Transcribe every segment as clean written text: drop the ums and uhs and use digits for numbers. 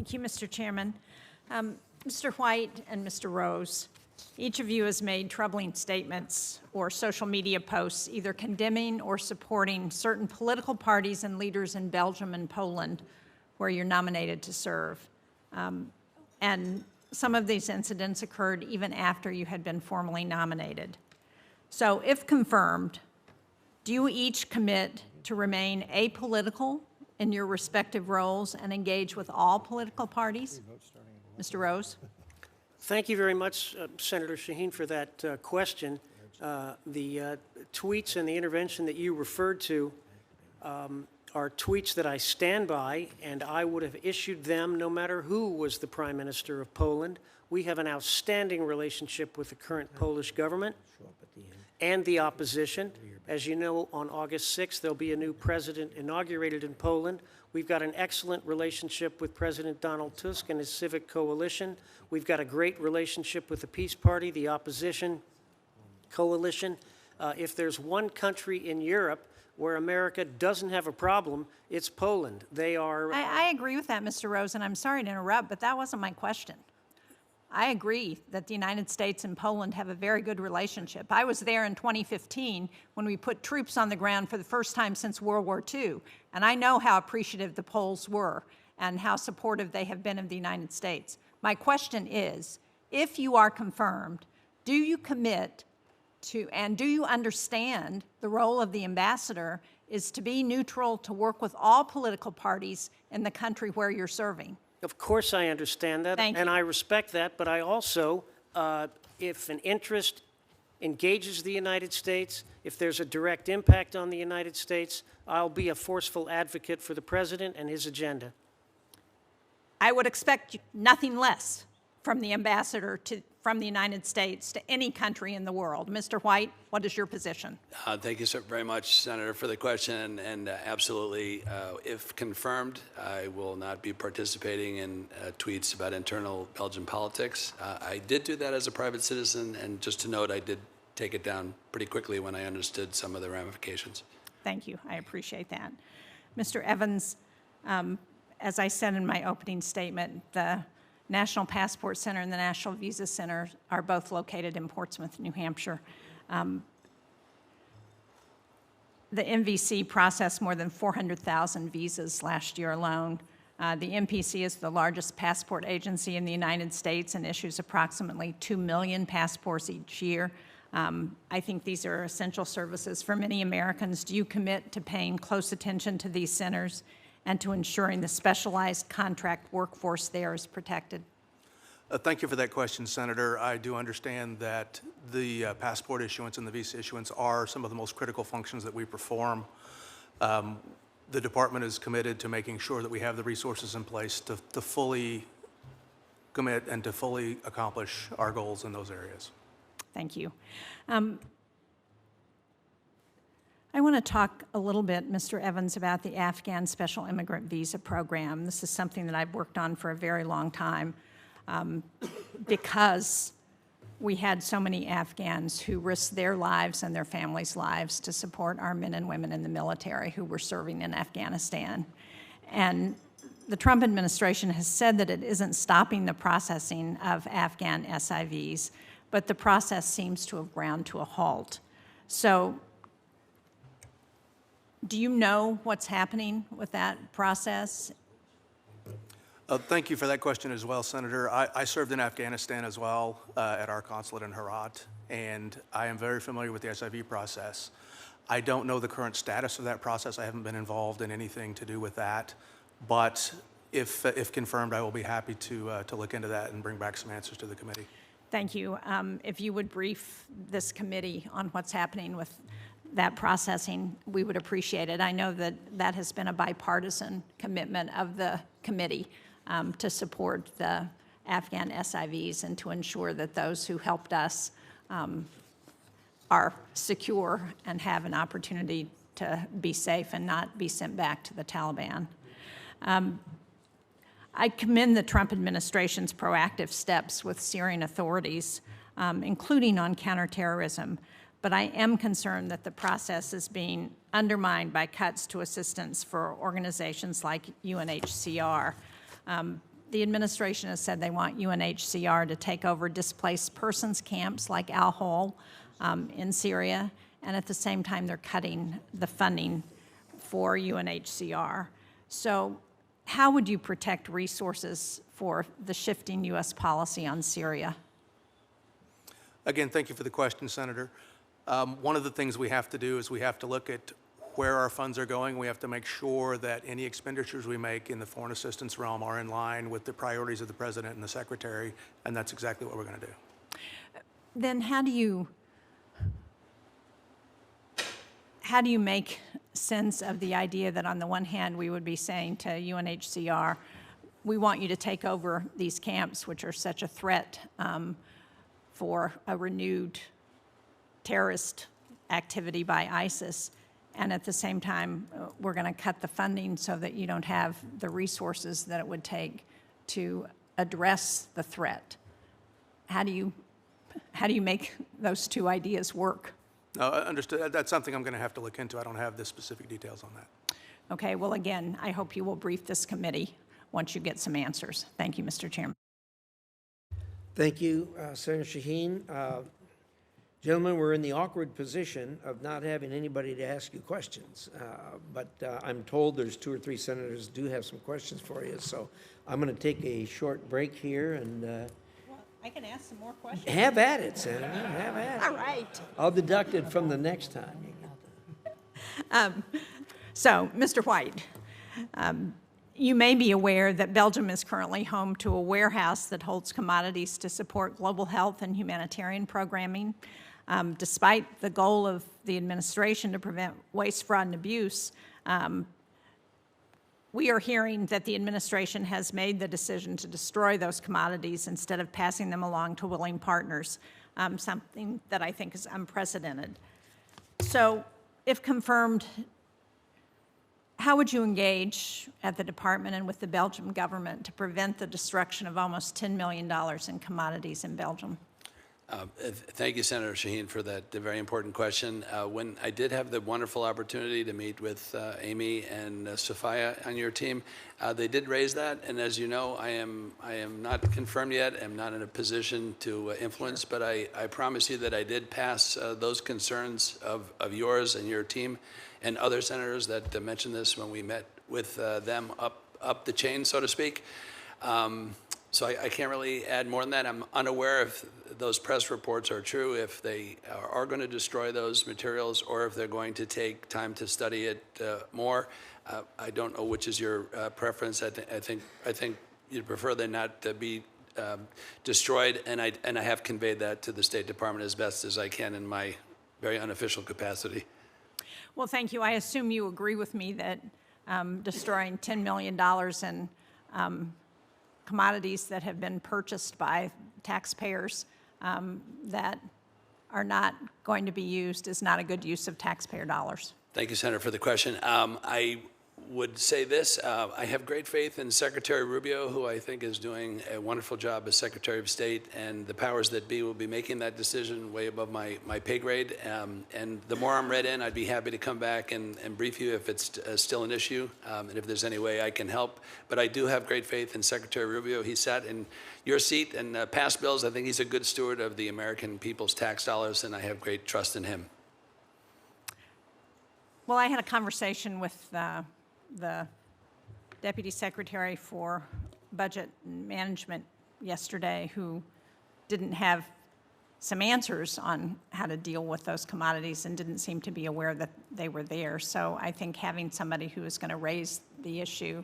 Thank you, Mr. Chairman. Mr. White and Mr. Rose, each of you has made troubling statements or social media posts either condemning or supporting certain political parties and leaders in Belgium and Poland where you're nominated to serve. And some of these incidents occurred even after you had been formally nominated. So if confirmed, do you each commit to remain apolitical in your respective roles and engage with all political parties? Mr. Rose? Thank you very much, Senator Shaheen, for that question. The tweets and the intervention that you referred to are tweets that I stand by, and I would have issued them no matter who was the Prime Minister of Poland. We have an outstanding relationship with the current Polish government and the opposition. As you know, on August 6th, there'll be a new president inaugurated in Poland. We've got an excellent relationship with President Donald Tusk and his civic coalition. We've got a great relationship with the Peace Party, the opposition coalition. If there's one country in Europe where America doesn't have a problem, it's Poland. They are... I agree with that, Mr. Rose, and I'm sorry to interrupt, but that wasn't my question. I agree that the United States and Poland have a very good relationship. I was there in 2015 when we put troops on the ground for the first time since World War II, and I know how appreciative the Poles were and how supportive they have been of the United States. My question is, if you are confirmed, do you commit to, and do you understand the role of the ambassador is to be neutral, to work with all political parties in the country where you're serving? Of course I understand that, and I respect that, but I also, if an interest engages the United States, if there's a direct impact on the United States, I'll be a forceful advocate for the President and his agenda. I would expect nothing less from the ambassador from the United States to any country in the world. Mr. White, what is your position? Thank you so very much, Senator, for the question. And absolutely, if confirmed, I will not be participating in tweets about internal Belgian politics. I did do that as a private citizen, and just to note, I did take it down pretty quickly when I understood some of the ramifications. Thank you. I appreciate that. Mr. Evans, as I said in my opening statement, the National Passport Center and the National Visa Center are both located in Portsmouth, New Hampshire. The NVC processed more than 400,000 visas last year alone. The NPC is the largest passport agency in the United States and issues approximately 2 million passports each year. I think these are essential services for many Americans. Do you commit to paying close attention to these centers and to ensuring the specialized contract workforce there is protected? Thank you for that question, Senator. I do understand that the passport issuance and the visa issuance are some of the most critical functions that we perform. The department is committed to making sure that we have the resources in place to fully commit and to fully accomplish our goals in those areas. Thank you. I want to talk a little bit, Mr. Evans, about the Afghan Special Immigrant Visa Program. This is something that I've worked on for a very long time because we had so many Afghans who risked their lives and their families' lives to support our men and women in the military who were serving in Afghanistan. And the Trump administration has said that it isn't stopping the processing of Afghan SIVs, but the process seems to have ground to a halt. So, do you know what's happening with that process? Thank you for that question as well, Senator. I served in Afghanistan as well at our consulate in Herat, and I am very familiar with the SIV process. I don't know the current status of that process. I haven't been involved in anything to do with that, but if confirmed, I will be happy to look into that and bring back some answers to the committee. Thank you. If you would brief this committee on what's happening with that processing, we would appreciate it. I know that that has been a bipartisan commitment of the committee to support the Afghan SIVs and to ensure that those who helped us are secure and have an opportunity to be safe and not be sent back to the Taliban. I commend the Trump administration's proactive steps with Syrian authorities, including on counterterrorism, but I am concerned that the process is being undermined by cuts to assistance for organizations like UNHCR. the administration has said they want UNHCR to take over displaced persons camps like Al-Hol in Syria, and at the same time they're cutting the funding for UNHCR. So how would you protect resources for the shifting U.S. policy on Syria? Again, thank you for the question, Senator. One of the things we have to do is we have to look at where our funds are going. We have to make sure that any expenditures we make in the foreign assistance realm are in line with the priorities of the President and the Secretary, and that's exactly what we're going to do. Then how do you make sense of the idea that on the one hand we would be saying to UNHCR, we want you to take over these camps, which are such a threat for a renewed terrorist activity by ISIS, and at the same time we're going to cut the funding so that you don't have the resources that it would take to address the threat? How do you make those two ideas work? No, understood. That's something I'm going to have to look into. I don't have the specific details on that. Okay, well, again, I hope you will brief this committee once you get some answers. Thank you, Mr. Chairman. Thank you, Senator Shaheen. Gentlemen, we're in the awkward position of not having anybody to ask you questions, but I'm told there's 2 or 3 senators do have some questions for you, so I'm going to take a short break here and Well, I can ask some more questions. have at it, Senator, have at it. All right. I'll deduct it from the next time. So, Mr. White, you may be aware that Belgium is currently home to a warehouse that holds commodities to support global health and humanitarian programming. Despite the goal of the administration to prevent waste, fraud, and abuse, we are hearing that the administration has made the decision to destroy those commodities instead of passing them along to willing partners, something that I think is unprecedented. So, if confirmed, how would you engage at the department and with the Belgian government to prevent the destruction of almost $10 million in commodities in Belgium? Thank you, Senator Shaheen, for that very important question. When I did have the wonderful opportunity to meet with Amy and Sophia on your team, they did raise that, and as you know, I am not confirmed yet. I'm not in a position to influence, but I promise you that I did pass those concerns of yours and your team and other senators that mentioned this when we met with them up the chain, so to speak. So I can't really add more than that. I'm unaware if those press reports are true, if they are going to destroy those materials, or if they're going to take time to study it more. I don't know which is your preference. I think you'd prefer they not be destroyed, and I have conveyed that to the State Department as best as I can in my very unofficial capacity. Well, thank you. I assume you agree with me that destroying $10 million in commodities that have been purchased by taxpayers that are not going to be used is not a good use of taxpayer dollars. Thank you, Senator, for the question. I would say this. I have great faith in Secretary Rubio, who I think is doing a wonderful job as Secretary of State, and the powers that be will be making that decision way above my pay grade. And the more I'm read in, I'd be happy to come back and brief you if it's still an issue, and if there's any way I can help. But I do have great faith in Secretary Rubio. He sat in your seat and passed bills. I think he's a good steward of the American people's tax dollars, and I have great trust in him. Well, I had a conversation with the Deputy Secretary for Budget and Management yesterday, who didn't have some answers on how to deal with those commodities and didn't seem to be aware that they were there. So I think having somebody who is going to raise the issue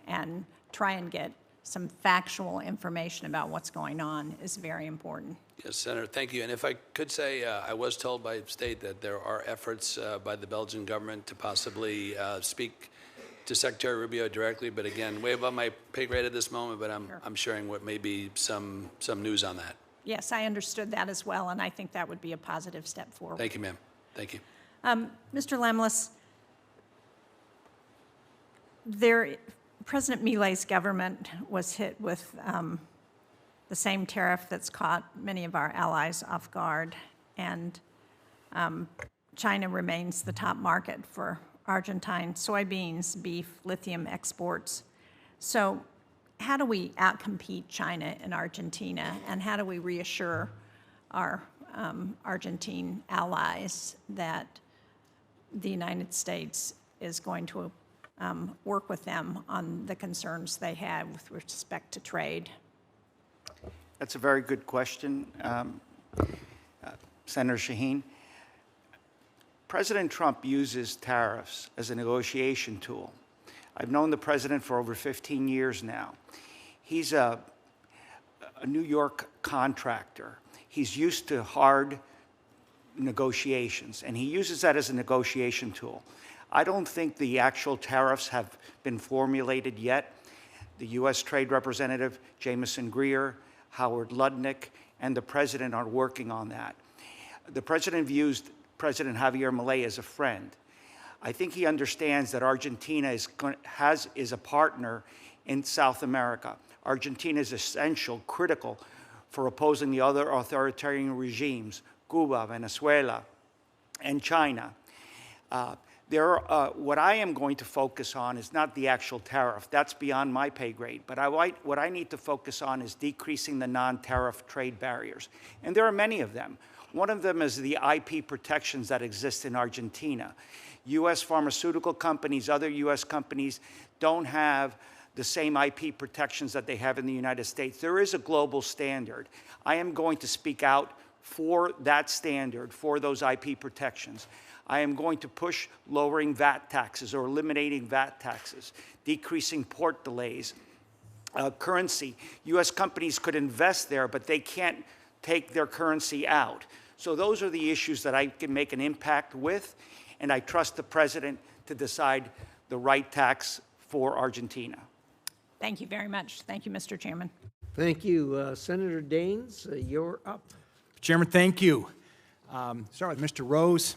and try and get some factual information about what's going on is very important. Yes, Senator, thank you. And if I could say, I was told by State that there are efforts by the Belgian government to possibly speak to Secretary Rubio directly, but again, way above my pay grade at this moment, but I'm sharing what may be some news on that. Yes, I understood that as well, and I think that would be a positive step forward. Thank you, ma'am. Thank you. Mr. Lamles, President Milei's government was hit with the same tariff that's caught many of our allies off guard, and China remains the top market for Argentine soybeans, beef, lithium exports. So how do we outcompete China and Argentina, and how do we reassure our Argentine allies that the United States is going to work with them on the concerns they have with respect to trade? That's a very good question, Senator Shaheen. President Trump uses tariffs as a negotiation tool. I've known the president for over 15 years now. He's a New York contractor. He's used to hard negotiations, and he uses that as a negotiation tool. I don't think the actual tariffs have been formulated yet. The U.S. Trade Representative, Jamieson Greer, Howard Lutnick, and the president are working on that. The president views President Javier Milei as a friend. I think he understands that Argentina is a partner in South America. Argentina is essential, critical for opposing the other authoritarian regimes, Cuba, Venezuela, and China. What I am going to focus on is not the actual tariff. That's beyond my pay grade. But what I need to focus on is decreasing the non-tariff trade barriers. And there are many of them. One of them is the IP protections that exist in Argentina. U.S. pharmaceutical companies, other U.S. companies don't have the same IP protections that they have in the United States. There is a global standard. I am going to speak out for that standard, for those IP protections. I am going to push lowering VAT taxes or eliminating VAT taxes, decreasing port delays, currency. U.S. companies could invest there, but they can't take their currency out. So those are the issues that I can make an impact with, and I trust the president to decide the right tax for Argentina. Thank you very much. Thank you, Mr. Chairman. Thank you. Senator Daines, you're up. Chairman, thank you. Start with Mr. Rose.